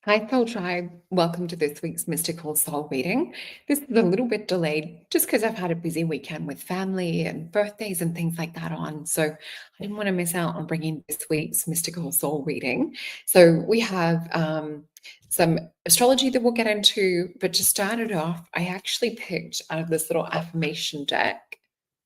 Hi, Soul Tribe. Welcome to this week's Mystical Soul reading. This is a little bit delayed just because I've had a busy weekend with family and birthdays and things like that on. So I didn't want to miss out on bringing this week's Mystical Soul reading. So we have some astrology that we'll get into, but to start it off, I actually picked out of this little affirmation deck.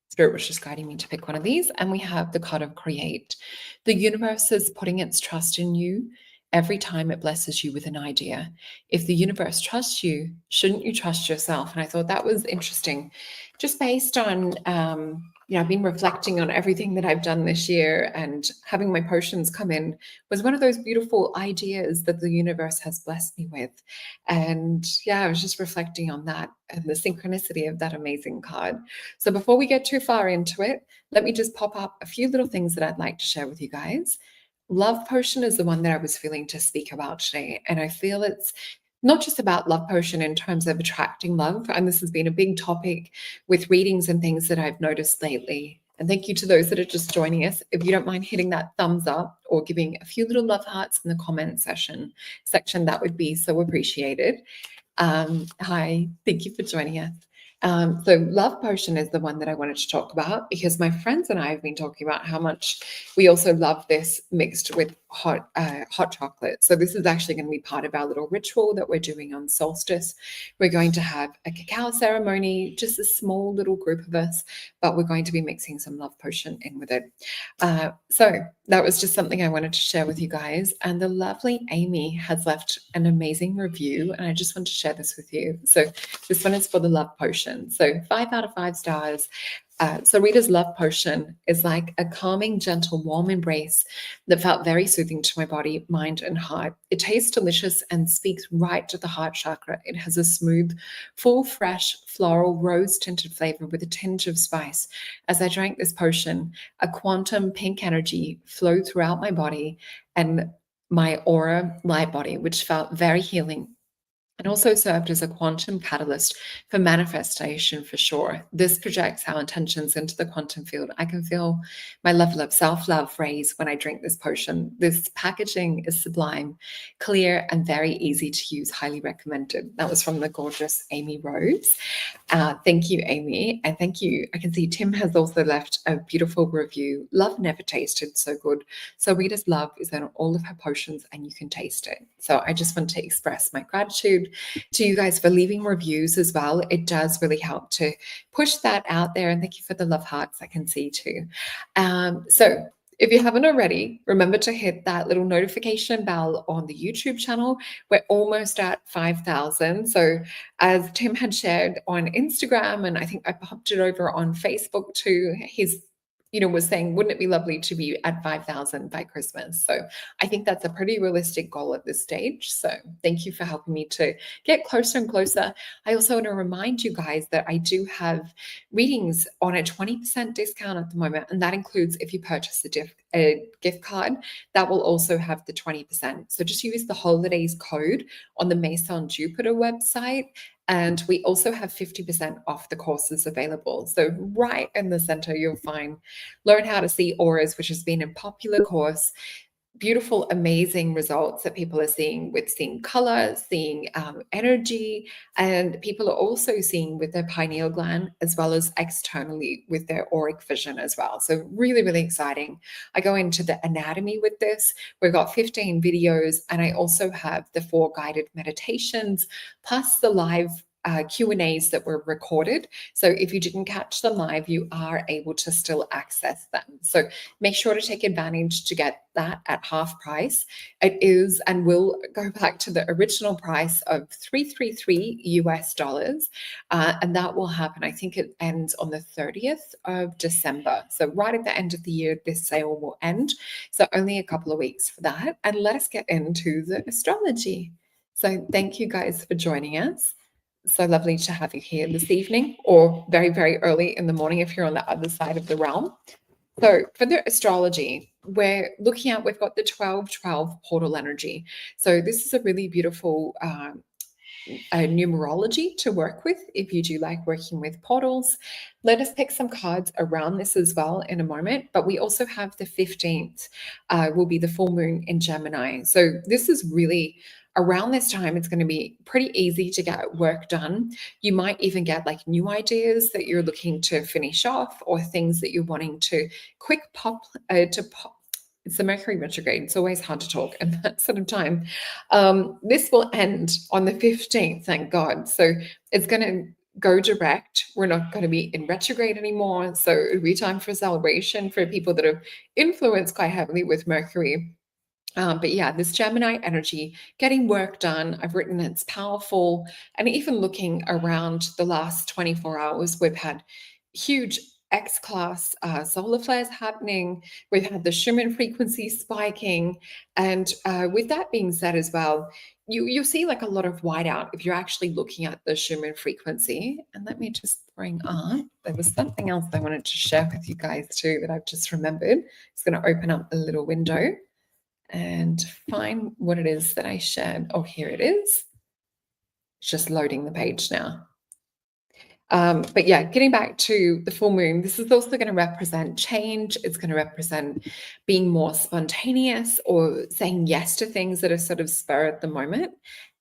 Spirit was just guiding me to pick one of these, and we have the card of create. The universe is putting its trust in you every time it blesses you with an idea. If the universe trusts you, shouldn't you trust yourself? And I thought that was interesting, just based on, I've been reflecting on everything that I've done this year, and having my potions come in was one of those beautiful ideas that the universe has blessed me with. And yeah, I was just reflecting on that and the synchronicity of that amazing card. So before we get too far into it, let me just pop up a few little things that I'd like to share with you guys. Love potion is the one that I was feeling to speak about today. And I feel it's not just about love potion in terms of attracting love. And this has been a big topic with readings and things that I've noticed lately. And thank you to those that are just joining us. If you don't mind hitting that thumbs up or giving a few little love hearts in the comment section, that would be so appreciated. Hi, thank you for joining us. So love potion is the one that I wanted to talk about because my friends and I have been talking about how much we also love this mixed with hot chocolate. So this is actually going to be part of our little ritual that we're doing on solstice. We're going to have a cacao ceremony, just a small little group of us, but we're going to be mixing some love potion in with it. So that was just something I wanted to share with you guys. And the lovely Amy has left an amazing review, and I just want to share this with you. So this one is for the love potion. So 5 out of 5 stars. So Rita's love potion is like a calming, gentle, warm embrace that felt very soothing to my body, mind, and heart. It tastes delicious and speaks right to the heart chakra. It has a smooth, full, fresh, floral, rose-tinted flavor with a tinge of spice. As I drank this potion, a quantum pink energy flowed throughout my body and my aura light body, which felt very healing. It also served as a quantum catalyst for manifestation for sure. This projects our intentions into the quantum field. I can feel my level of self-love raise when I drink this potion. This packaging is sublime, clear, and very easy to use. Highly recommended. That was from the gorgeous Amy Rose. Thank you, Amy. And thank you. I can see Tim has also left a beautiful review. Love never tasted so good. So Rita's love is in all of her potions and you can taste it. So I just want to express my gratitude to you guys for leaving reviews as well. It does really help to push that out there. And thank you for the love hearts I can see too. So if you haven't already, remember to hit that little notification bell on the YouTube channel. We're almost at 5,000. So as Tim had shared on Instagram, and I think I popped it over on Facebook too, he's was saying, wouldn't it be lovely to be at 5,000 by Christmas? So I think that's a pretty realistic goal at this stage. So thank you for helping me to get closer and closer. I also want to remind you guys that I do have readings on a 20% discount at the moment. And that includes if you purchase a gift card, that will also have the 20%. So just use the holidays code on the Maison Jupiter website. And we also have 50% off the courses available. So right in the center, you'll find Learn How to See Auras, which has been a popular course. Beautiful, amazing results that people are seeing with seeing color, seeing energy, and people are also seeing with their pineal gland as well as externally with their auric vision as well. So really, really exciting. I go into the anatomy with this. We've got 15 videos, and I also have the 4 guided meditations plus the live Q&As that were recorded. So if you didn't catch them live, you are able to still access them. So make sure to take advantage to get that at half price. It is and will go back to the original price of $333 US. And that will happen. I think it ends on the 30th of December. So right at the end of the year, this sale will end. So only a couple of weeks for that. And let us get into the astrology. So thank you guys for joining us. So lovely to have you here this evening or very, very early in the morning if you're on the other side of the realm. So for the astrology, we're looking at, we've got the 12-12 portal energy. So this is a really beautiful numerology to work with if you do like working with portals. Let us pick some cards around this as well in a moment. But we also have the 15th will be the full moon in Gemini. So this is really around this time, it's going to be pretty easy to get work done. You might even get like new ideas that you're looking to finish off, or things that you're wanting to quick pop to pop. It's the Mercury retrograde. It's always hard to talk at that sort of time. This will end on the 15th, thank God. So it's going to go direct. We're not going to be in retrograde anymore. So it'll be time for celebration for people that are influenced quite heavily with Mercury. But yeah, this Gemini energy, getting work done. I've written it's powerful. And even looking around the last 24 hours, we've had huge X-class solar flares happening. We've had the Schumann frequency spiking. And with that being said as well, you'll see like a lot of whiteout if you're actually looking at the Schumann frequency. And let me just bring up, there was something else I wanted to share with you guys too that I've just remembered. It's going to open up a little window and find what it is that I shared. Oh, here it is. It's just loading the page now. But yeah, getting back to the full moon, this is also going to represent change. It's going to represent being more spontaneous or saying yes to things that are sort of spur at the moment.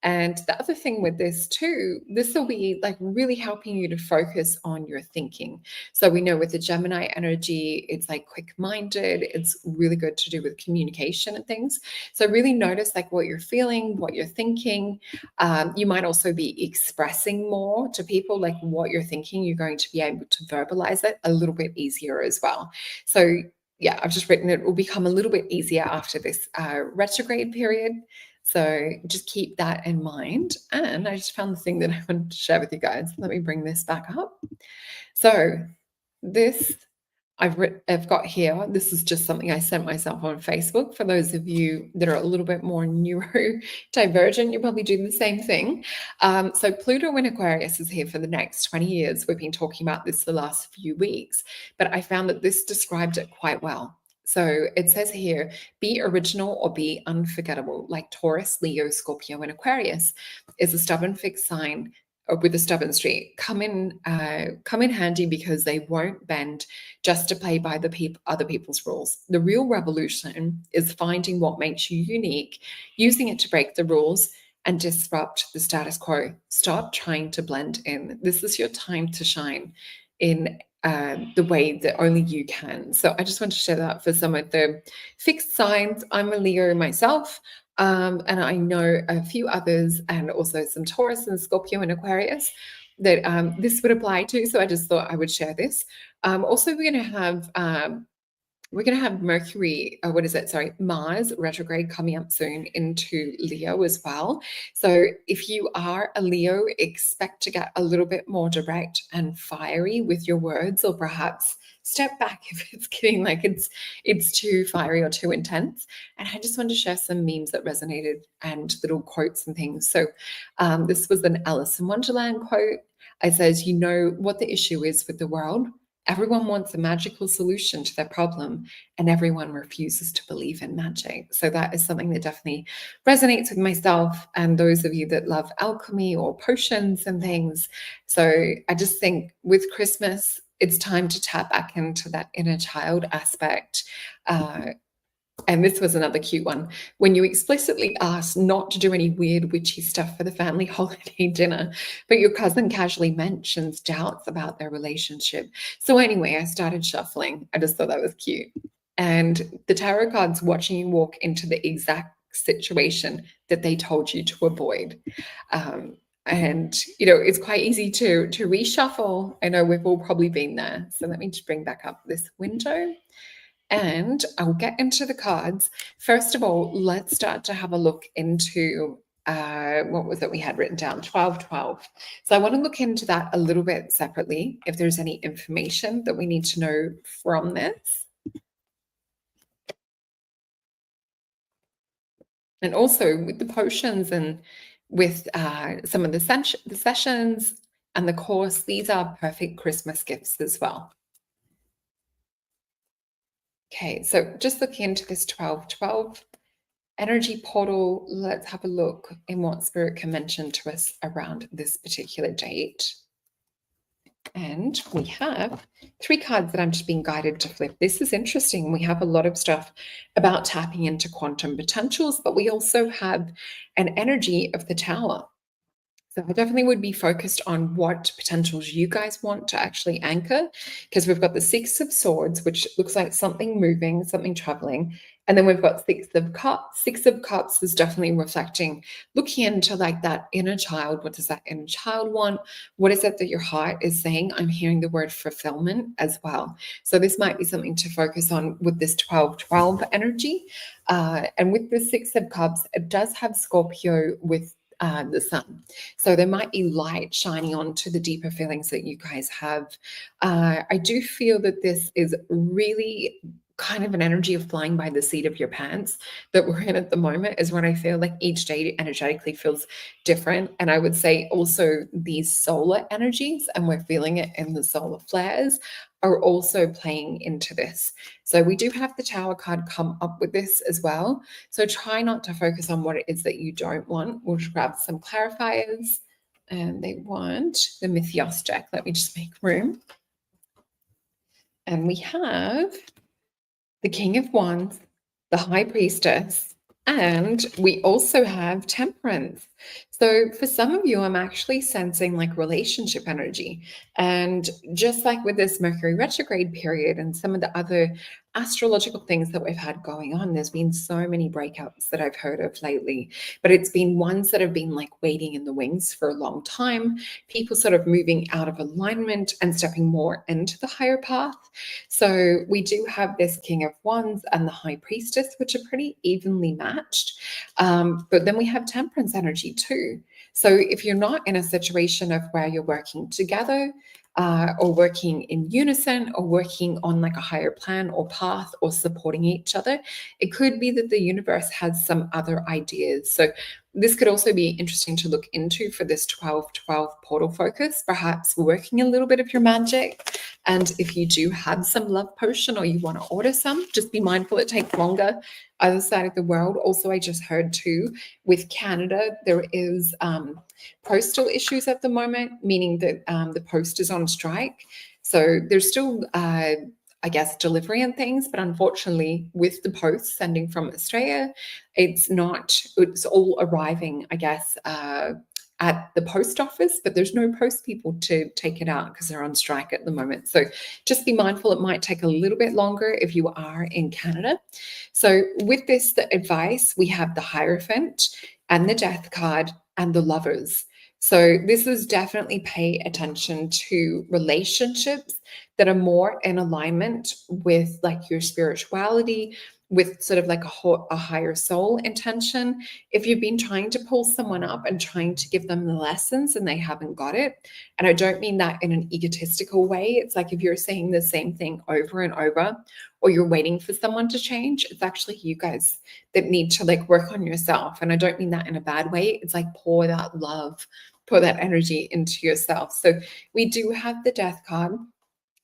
And the other thing with this too, this will be like really helping you to focus on your thinking. So we know with the Gemini energy, it's like quick-minded. It's really good to do with communication and things. So really notice like what you're feeling, what you're thinking. You might also be expressing more to people, like what you're thinking. You're going to be able to verbalize it a little bit easier as well. So yeah, I've just written it will become a little bit easier after this retrograde period. So just keep that in mind. And I just found the thing that I wanted to share with you guys. Let me bring this back up. So this I've got here, this is just something I sent myself on Facebook. For those of you that are a little bit more neurodivergent, you're probably doing the same thing. So Pluto in Aquarius is here for the next 20 years. We've been talking about this the last few weeks, but I found that this described it quite well. So it says here, be original or be unforgettable, like Taurus, Leo, Scorpio, and Aquarius is a stubborn fixed sign with a stubborn streak come in handy because they won't bend just to play by the other people's rules. The real revolution is finding what makes you unique, using it to break the rules and disrupt the status quo. Stop trying to blend in. This is your time to shine in the way that only you can. So I just want to share that for some of the fixed signs. I'm a Leo myself. And I know a few others, and also some Taurus and Scorpio and Aquarius that this would apply to. So I just thought I would share this. Also, we're going to have Mercury, Mars retrograde coming up soon into Leo as well. So if you are a Leo, expect to get a little bit more direct and fiery with your words, or perhaps step back if it's getting like it's too fiery or too intense. And I just wanted to share some memes that resonated and little quotes and things. So this was an Alice in Wonderland quote. It says, you know what the issue is with the world? Everyone wants a magical solution to their problem, and everyone refuses to believe in magic. So that is something that definitely resonates with myself and those of you that love alchemy or potions and things. So I just think with Christmas, it's time to tap back into that inner child aspect. And this was another cute one. When you explicitly ask not to do any weird witchy stuff for the family holiday dinner, but your cousin casually mentions doubts about their relationship. So anyway, I started shuffling. I just thought that was cute. And the tarot cards watching you walk into the exact situation that they told you to avoid. And it's quite easy to reshuffle. I know we've all probably been there. So let me just bring back up this window. And I'll get into the cards. First of all, let's start to have a look into what was it we had written down? 1212. So I want to look into that a little bit separately, if there's any information that we need to know from this. And also with the potions and with some of the sessions and the course, these are perfect Christmas gifts as well. Okay, so just looking into this 1212, energy portal. Let's have a look in what Spirit can mention to us around this particular date. And we have 3 cards that I'm just being guided to flip. This is interesting. We have a lot of stuff about tapping into quantum potentials, but we also have an energy of the Tower. So I definitely would be focused on what potentials you guys want to actually anchor, because we've got the 6 of Swords, which looks like something moving, something traveling. And then we've got 6 of Cups. 6 of Cups is definitely reflecting, looking into like that inner child. What does that inner child want? What is it that your heart is saying? I'm hearing the word fulfillment as well. So this might be something to focus on with this 12-12 energy. And with the 6 of Cups, it does have Scorpio with the sun. So there might be light shining on to the deeper feelings that you guys have. I do feel that this is really kind of an energy of flying by the seat of your pants that we're in at the moment, is what I feel like. Each day energetically feels different. And I would say also these solar energies, and we're feeling it in the solar flares, are also playing into this. So we do have the Tower card come up with this as well. So try not to focus on what it is that you don't want. We'll just grab some clarifiers. And they want the Mythios deck. Let me just make room. And we have the King of Wands, the High Priestess, and we also have Temperance. So for some of you, I'm actually sensing like relationship energy. And just like with this Mercury retrograde period and some of the other astrological things that we've had going on, there's been so many breakups that I've heard of lately, but it's been ones that have been like waiting in the wings for a long time, people sort of moving out of alignment and stepping more into the higher path. So we do have this King of Wands and the High Priestess, which are pretty evenly matched. But then we have Temperance energy too. So if you're not in a situation of where you're working together, or working in unison, or working on like a higher plan or path, or supporting each other, it could be that the universe has some other ideas. So this could also be interesting to look into for this 12-12 portal focus, perhaps working a little bit of your magic. And if you do have some love potion or you want to order some, just be mindful it takes longer other side of the world. Also, I just heard too, with Canada, there is postal issues at the moment, meaning that the post is on strike. So there's still, I guess, delivery and things, but unfortunately with the post sending from Australia, it's all arriving, I guess, at the post office, but there's no post people to take it out because they're on strike at the moment. So just be mindful, it might take a little bit longer if you are in Canada. So with this, the advice, we have the Hierophant and the Death card and the Lovers. So this is definitely pay attention to relationships that are more in alignment with like your spirituality, with sort of like a higher soul intention. If you've been trying to pull someone up and trying to give them the lessons and they haven't got it, and I don't mean that in an egotistical way, it's like if you're saying the same thing over and over, or you're waiting for someone to change, it's actually you guys that need to like work on yourself. And I don't mean that in a bad way. It's like pour that love, pour that energy into yourself. So we do have the Death card.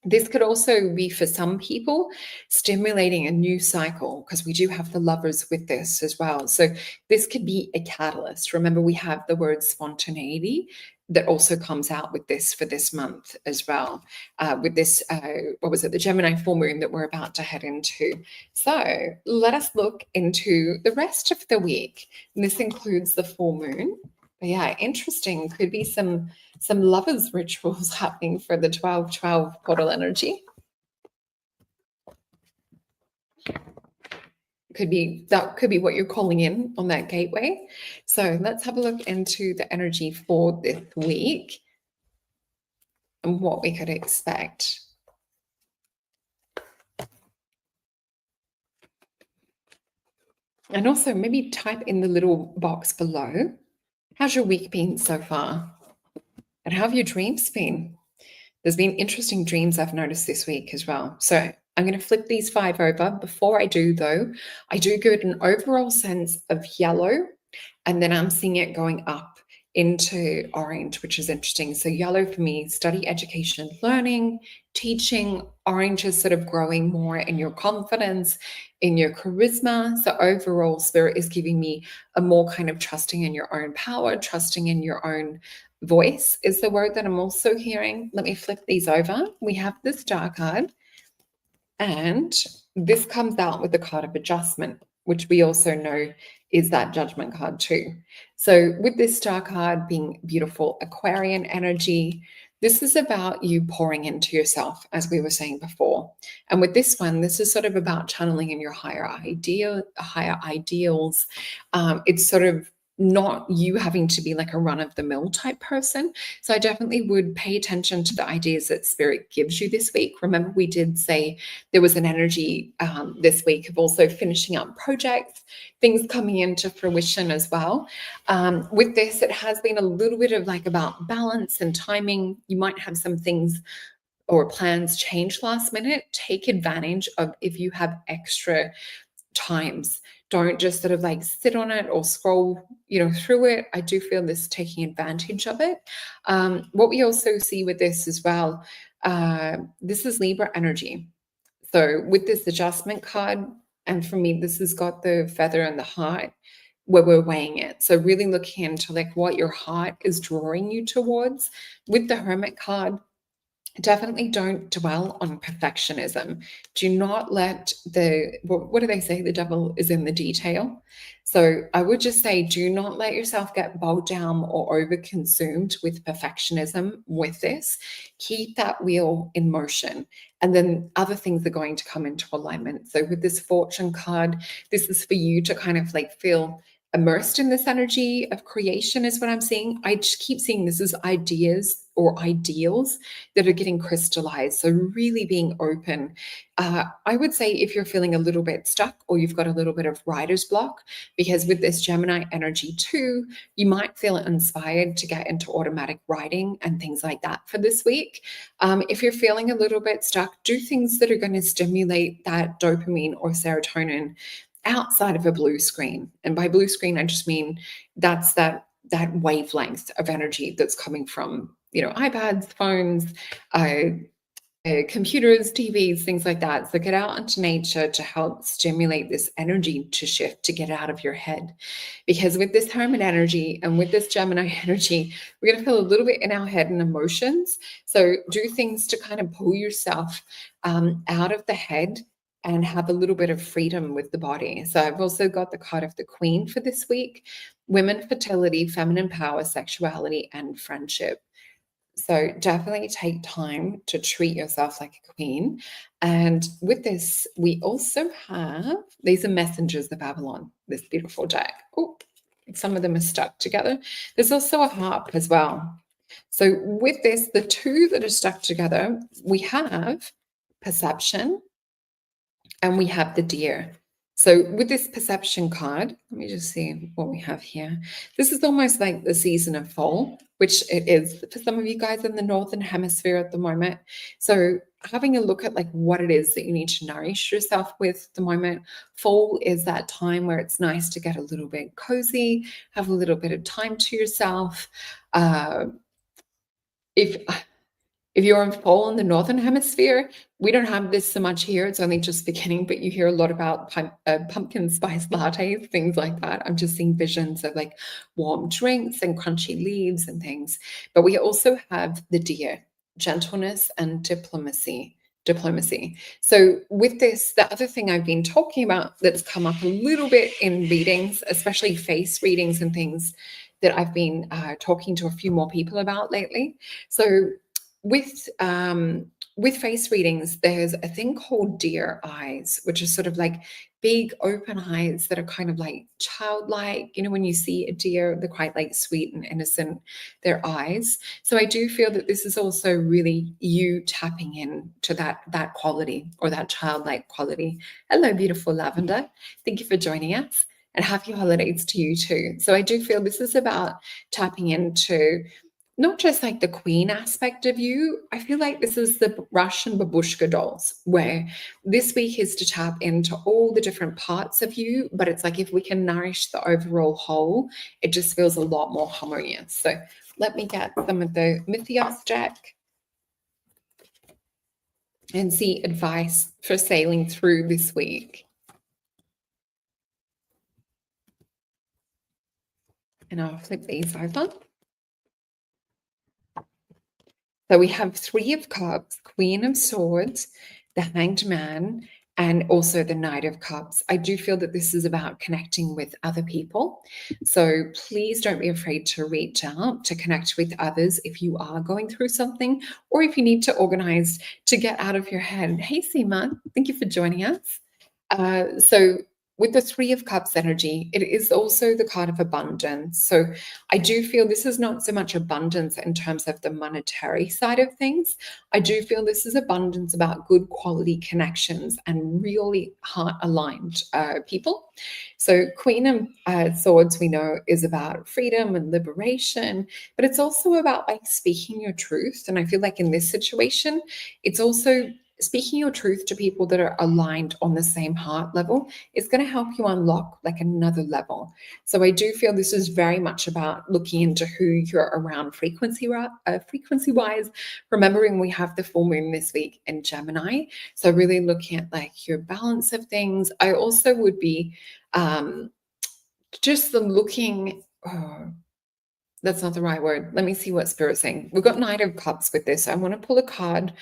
This could also be, for some people, stimulating a new cycle, because we do have the Lovers with this as well. So this could be a catalyst. Remember, we have the word spontaneity that also comes out with this for this month as well, with this, what was it, the Gemini full moon that we're about to head into. So let us look into the rest of the week. And this includes the full moon. But yeah, interesting. Could be some lovers rituals happening for the 12-12 portal energy. That could be what you're calling in on that gateway. So let's have a look into the energy for this week and what we could expect. And also maybe type in the little box below, how's your week been so far? And how have your dreams been? There's been interesting dreams I've noticed this week as well. So I'm going to flip these 5 over. Before I do, though, I do get an overall sense of yellow, and then I'm seeing it going up into orange, which is interesting. So yellow for me, study, education, learning, teaching. Orange is sort of growing more in your confidence, in your charisma. So overall, spirit is giving me a more kind of trusting in your own power, trusting in your own voice is the word that I'm also hearing. Let me flip these over. We have the star card, and this comes out with the card of adjustment, which we also know is that judgment card too. So with this star card being beautiful Aquarian energy, this is about you pouring into yourself, as we were saying before. And with this one, this is sort of about channeling in your higher ideals. It's sort of not you having to be like a run-of-the-mill type person. So I definitely would pay attention to the ideas that spirit gives you this week. Remember, we did say there was an energy this week of also finishing up projects, things coming into fruition as well. With this, it has been a little bit of like about balance and timing. You might have some things or plans change last minute. Take advantage of if you have extra times. Don't just sort of like sit on it or scroll, through it. I do feel this taking advantage of it. What we also see with this as well, this is Libra energy. So with this adjustment card, and for me, this has got the feather and the heart where we're weighing it. So really looking into like what your heart is drawing you towards. With the Hermit card, definitely don't dwell on perfectionism. Do not let what do they say? The devil is in the detail. So I would just say, do not let yourself get bogged down or overconsumed with perfectionism with this. Keep that wheel in motion. And then other things are going to come into alignment. So with this fortune card, this is for you to kind of like feel immersed in this energy of creation is what I'm seeing. I just keep seeing this as ideas or ideals that are getting crystallized. So really being open. I would say if you're feeling a little bit stuck or you've got a little bit of writer's block, because with this Gemini energy too, you might feel inspired to get into automatic writing and things like that for this week. If you're feeling a little bit stuck, do things that are going to stimulate that dopamine or serotonin outside of a blue screen. And by blue screen, I just mean that's that wavelength of energy that's coming from, iPads, phones, computers, TVs, things like that. So get out into nature to help stimulate this energy to shift, to get out of your head. Because with this Hermit energy and with this Gemini energy, we're going to feel a little bit in our head and emotions. So do things to kind of pull yourself out of the head and have a little bit of freedom with the body. So I've also got the card of the Queen for this week: women, fertility, feminine power, sexuality, and friendship. So definitely take time to treat yourself like a queen. And with this, we also have, these are messengers of Babylon, this beautiful deck. Oh, some of them are stuck together. There's also a harp as well. So with this, the two that are stuck together, we have perception and we have the deer. So with this perception card, let me just see what we have here. This is almost like the season of fall, which it is for some of you guys in the Northern Hemisphere at the moment. So having a look at like what it is that you need to nourish yourself with at the moment. Fall is that time where it's nice to get a little bit cozy, have a little bit of time to yourself. If you're in fall in the Northern Hemisphere, we don't have this so much here. It's only just beginning, but you hear a lot about pumpkin spice lattes, things like that. I'm just seeing visions of like warm drinks and crunchy leaves and things. But we also have the deer, gentleness and diplomacy. So with this, the other thing I've been talking about that's come up a little bit in readings, especially face readings and things that I've been talking to a few more people about lately. So with face readings, there's a thing called deer eyes, which is sort of like big open eyes that are kind of like childlike. When you see a deer, they're quite like sweet and innocent, their eyes. So I do feel that this is also really you tapping in to that quality or that childlike quality. Hello, beautiful Lavender. Thank you for joining us, and happy holidays to you too. So I do feel this is about tapping into not just like the queen aspect of you. I feel like this is the Russian babushka dolls, where this week is to tap into all the different parts of you, but it's like if we can nourish the overall whole, it just feels a lot more harmonious. So let me get some of the Mythios deck and see advice for sailing through this week. And I'll flip these over. So we have Three of Cups, Queen of Swords, the Hanged Man, and also the Knight of Cups. I do feel that this is about connecting with other people. So please don't be afraid to reach out to connect with others if you are going through something, or if you need to organize to get out of your head. Hey, Seema, thank you for joining us. So with the Three of Cups energy, it is also the card of abundance. So I do feel this is not so much abundance in terms of the monetary side of things. I do feel this is abundance about good quality connections and really heart aligned people. So Queen of Swords, we know, is about freedom and liberation, but it's also about like speaking your truth. And I feel like in this situation, it's also speaking your truth to people that are aligned on the same heart level is going to help you unlock like another level. So I do feel this is very much about looking into who you're around frequency wise, remembering we have the full moon this week in Gemini. So really looking at like your balance of things. I also would be just looking, oh, that's not the right word. Let me see what Spirit's saying. We've got Knight of Cups with this. I want to pull a card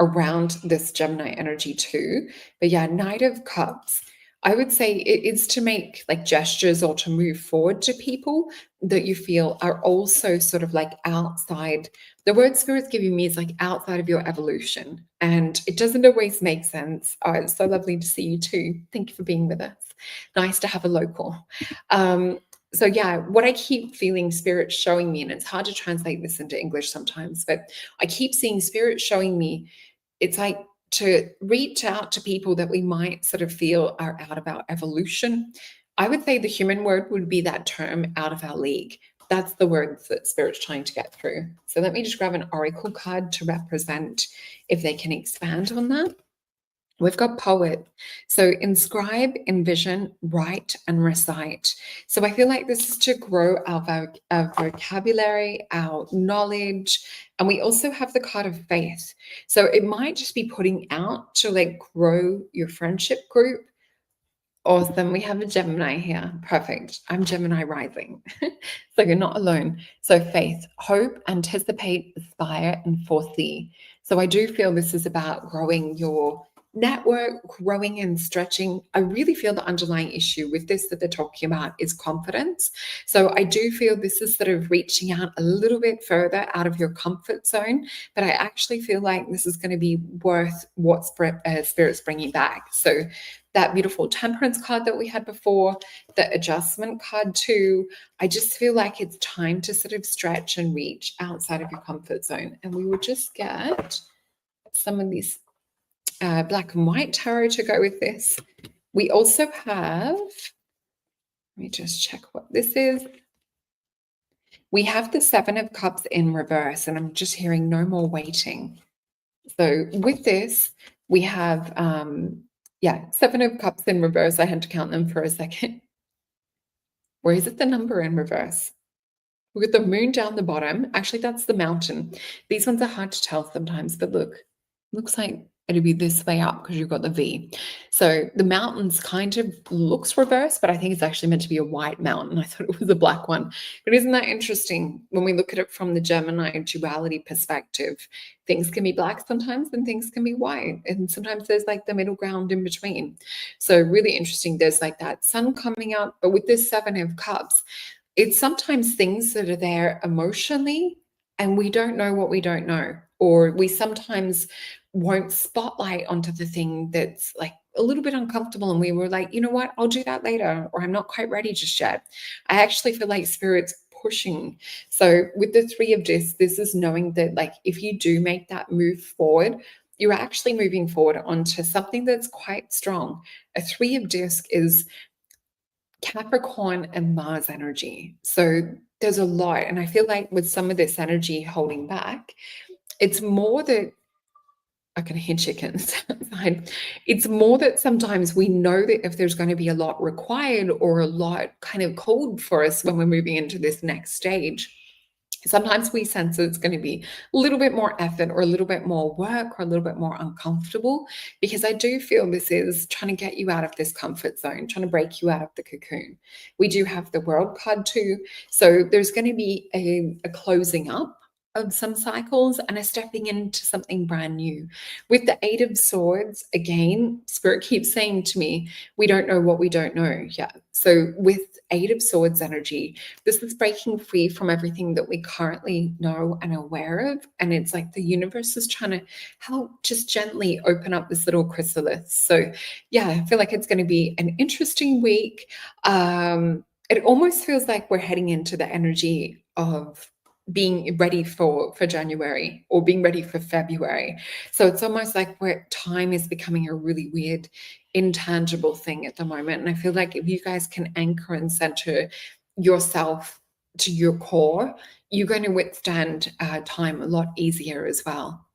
around this Gemini energy too. But yeah, Knight of Cups, I would say it is to make like gestures or to move forward to people that you feel are also sort of like outside. The word Spirit's giving me is like outside of your evolution. And it doesn't always make sense. Oh, it's so lovely to see you too. Thank you for being with us. Nice to have a local. So yeah, what I keep feeling Spirit showing me, and it's hard to translate this into English sometimes, but I keep seeing Spirit showing me it's like to reach out to people that we might sort of feel are out of our evolution. I would say the human word would be that term out of our league. That's the words that Spirit's trying to get through. So let me just grab an oracle card to represent if they can expand on that. We've got poet. So inscribe, envision, write, and recite. So I feel like this is to grow our vocabulary, our knowledge, and we also have the card of faith. So it might just be putting out to like grow your friendship group. Awesome. We have a Gemini here. Perfect. I'm Gemini rising. So you're not alone. So faith, hope, anticipate, aspire, and foresee. So I do feel this is about growing your network, growing and stretching. I really feel the underlying issue with this that they're talking about is confidence. So I do feel this is sort of reaching out a little bit further out of your comfort zone, but I actually feel like this is going to be worth what Spirit's bringing back. So that beautiful temperance card that we had before, the adjustment card too. I just feel like it's time to sort of stretch and reach outside of your comfort zone. And we will just get some of these black and white tarot to go with this. We also have, let me just check what this is. We have the Seven of Cups in reverse, and I'm just hearing no more waiting. So with this, we have, Seven of Cups in reverse. I had to count them for a second. Where is it the number in reverse? We've got the moon down the bottom. Actually, that's the mountain. These ones are hard to tell sometimes, but look, looks like it'll be this way up because you've got the V. So the mountains kind of looks reversed, but I think it's actually meant to be a white mountain. I thought it was a black one. But isn't that interesting when we look at it from the Gemini duality perspective? Things can be black sometimes and things can be white. And sometimes there's like the middle ground in between. So really interesting. There's like that sun coming up, but with this Seven of Cups, it's sometimes things that are there emotionally and we don't know what we don't know, or we sometimes won't spotlight onto the thing that's like a little bit uncomfortable and we were like, you know what, I'll do that later, or I'm not quite ready just yet. I actually feel like Spirit's pushing. So with the Three of Discs, this is knowing that like if you do make that move forward, you're actually moving forward onto something that's quite strong. A Three of Disc is Capricorn and Mars energy. So there's a lot. And I feel like with some of this energy holding back, it's more that I can hear chickens outside. It's more that sometimes we know that if there's going to be a lot required or a lot kind of called for us when we're moving into this next stage, sometimes we sense that it's going to be a little bit more effort or a little bit more work or a little bit more uncomfortable, because I do feel this is trying to get you out of this comfort zone, trying to break you out of the cocoon. We do have the world card too. So there's going to be a closing up of some cycles and a stepping into something brand new. With the Eight of Swords, again, Spirit keeps saying to me, we don't know what we don't know yet. So with Eight of Swords energy, this is breaking free from everything that we currently know and are aware of. And it's like the universe is trying to help just gently open up this little chrysalis. So yeah, I feel like it's going to be an interesting week. It almost feels like we're heading into the energy of being ready for January or being ready for February. So it's almost like where time is becoming a really weird, intangible thing at the moment. And I feel like if you guys can anchor and center yourself to your core, you're going to withstand time a lot easier as well.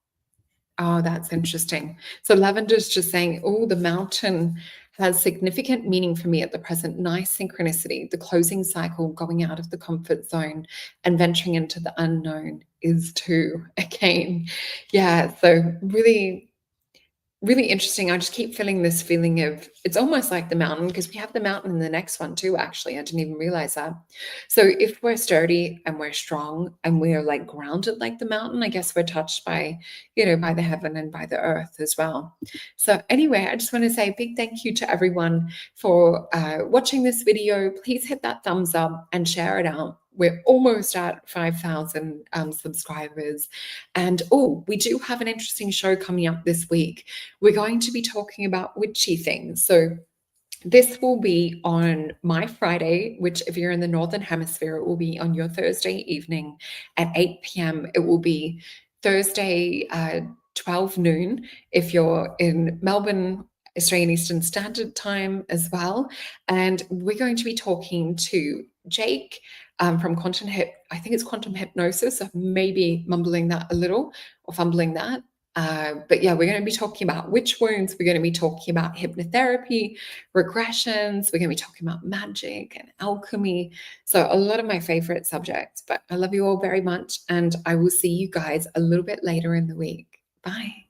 Oh, that's interesting. So Lavender's just saying, oh, the mountain has significant meaning for me at the present. Nice synchronicity. The closing cycle, going out of the comfort zone and venturing into the unknown is too. Again, yeah. So really, really interesting. I just keep feeling this feeling of, it's almost like the mountain, because we have the mountain in the next one too, actually. I didn't even realize that. So if we're sturdy and we're strong and we're like grounded like the mountain, I guess we're touched by, by the heaven and by the earth as well. So anyway, I just want to say a big thank you to everyone for watching this video. Please hit that thumbs up and share it out. We're almost at 5,000 subscribers. And oh, we do have an interesting show coming up this week. We're going to be talking about witchy things. So this will be on my Friday, which if you're in the Northern Hemisphere, it will be on your Thursday evening at 8 p.m. It will be Thursday, 12 noon if you're in Melbourne, Australian Eastern Standard Time as well. And we're going to be talking to Jake from I think it's Quantum Hypnosis. I may be mumbling that a little or fumbling that. But yeah, we're going to be talking about witch wounds. We're going to be talking about hypnotherapy, regressions. We're going to be talking about magic and alchemy. So a lot of my favorite subjects, but I love you all very much. And I will see you guys a little bit later in the week. Bye.